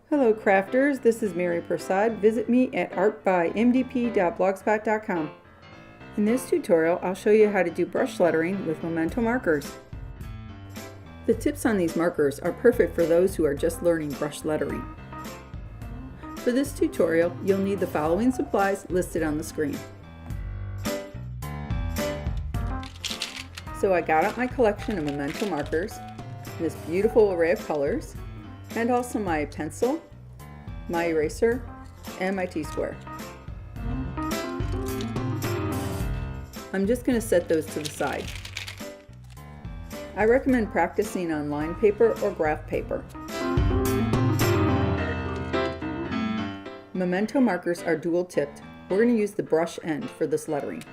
Hello crafters, this is Mary Prasad. Visit me at artbymdp.blogspot.com. In this tutorial, I'll show you how to do brush lettering with Memento markers. The tips on these markers are perfect for those who are just learning brush lettering. For this tutorial, you'll need the following supplies listed on the screen. So I got out my collection of Memento markers, this beautiful array of colors, and also my pencil, my eraser, and my T-square. I'm just going to set those to the side. I recommend practicing on lined paper or graph paper. Memento markers are dual tipped. We're going to use the brush end for this lettering.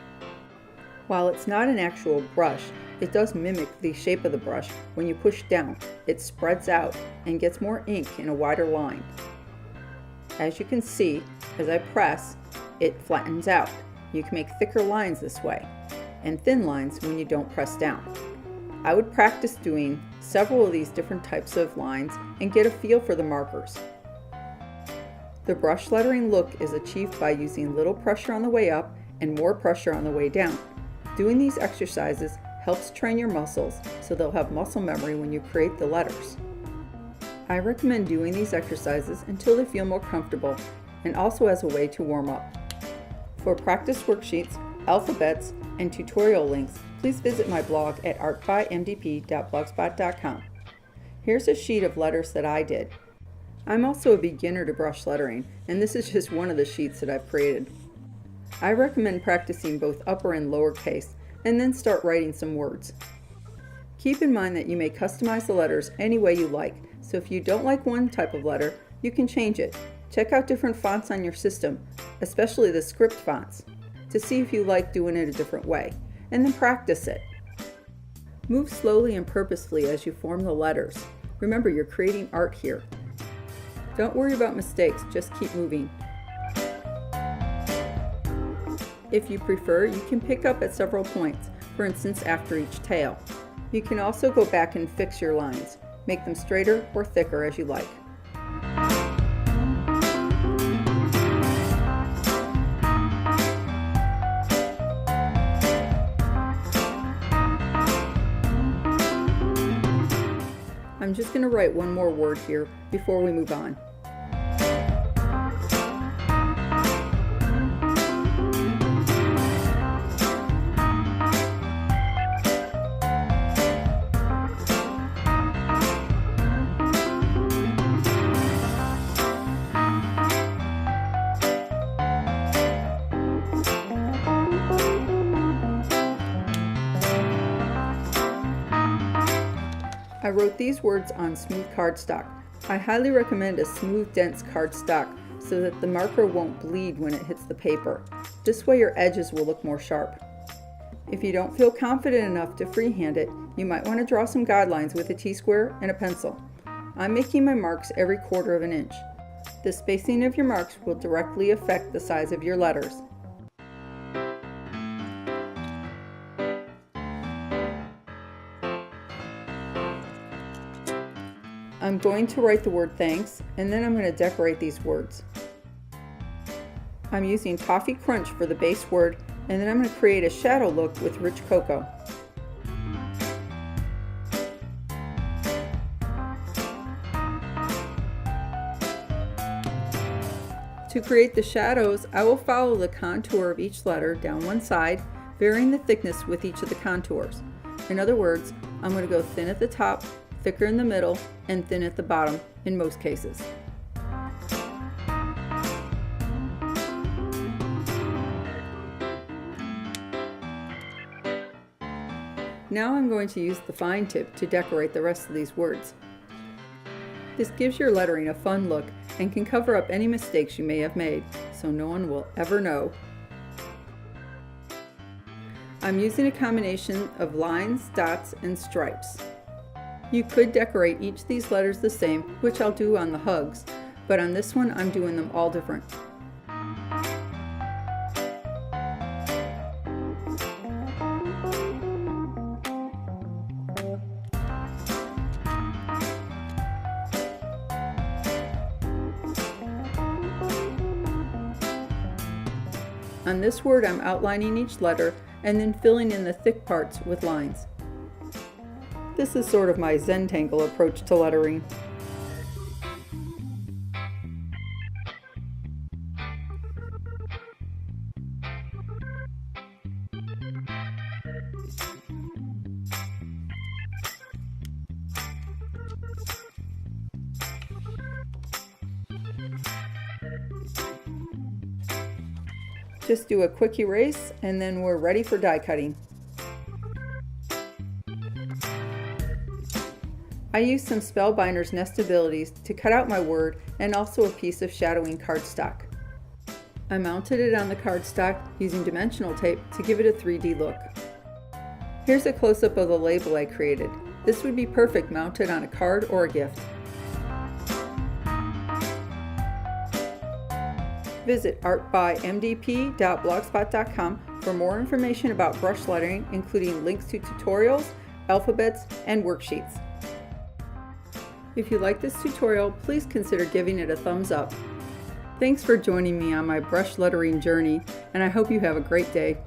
While it's not an actual brush, it does mimic the shape of the brush. When you push down, it spreads out and gets more ink in a wider line. As you can see, as I press, it flattens out. You can make thicker lines this way, and thin lines when you don't press down. I would practice doing several of these different types of lines and get a feel for the markers. The brush lettering look is achieved by using little pressure on the way up and more pressure on the way down. Doing these exercises helps train your muscles so they'll have muscle memory when you create the letters. I recommend doing these exercises until they feel more comfortable and also as a way to warm up. For practice worksheets, alphabets, and tutorial links, please visit my blog at artbymdp.blogspot.com. Here's a sheet of letters that I did. I'm also a beginner to brush lettering, and this is just one of the sheets that I've created. I recommend practicing both upper and lower case, and then start writing some words. Keep in mind that you may customize the letters any way you like, so if you don't like one type of letter, you can change it. Check out different fonts on your system, especially the script fonts, to see if you like doing it a different way, and then practice it. Move slowly and purposefully as you form the letters. Remember, you're creating art here. Don't worry about mistakes, just keep moving. If you prefer, you can pick up at several points, for instance after each tail. You can also go back and fix your lines. Make them straighter or thicker as you like. I'm just going to write one more word here before we move on. I wrote these words on smooth cardstock. I highly recommend a smooth, dense cardstock so that the marker won't bleed when it hits the paper. This way your edges will look more sharp. If you don't feel confident enough to freehand it, you might want to draw some guidelines with a T-square and a pencil. I'm making my marks every 1/4 of an inch. The spacing of your marks will directly affect the size of your letters. I'm going to write the word thanks, and then I'm going to decorate these words. I'm using Toffee Crunch for the base word, and then I'm going to create a shadow look with rich cocoa. To create the shadows, I will follow the contour of each letter down one side, varying the thickness with each of the contours. In other words, I'm going to go thin at the top, thicker in the middle, and thin at the bottom in most cases. Now I'm going to use the fine tip to decorate the rest of these words. This gives your lettering a fun look and can cover up any mistakes you may have made, so no one will ever know. I'm using a combination of lines, dots, and stripes. You could decorate each of these letters the same, which I'll do on the hugs, but on this one I'm doing them all different. On this word, I'm outlining each letter and then filling in the thick parts with lines. This is sort of my Zentangle approach to lettering. Just do a quick erase and then we're ready for die cutting. I used some Spellbinder's Nestabilities to cut out my word and also a piece of shadowing cardstock. I mounted it on the cardstock using dimensional tape to give it a 3D look. Here's a close-up of the label I created. This would be perfect mounted on a card or a gift. Visit artbymdp.blogspot.com for more information about brush lettering, including links to tutorials, alphabets, and worksheets. If you like this tutorial, please consider giving it a thumbs up. Thanks for joining me on my brush lettering journey, and I hope you have a great day.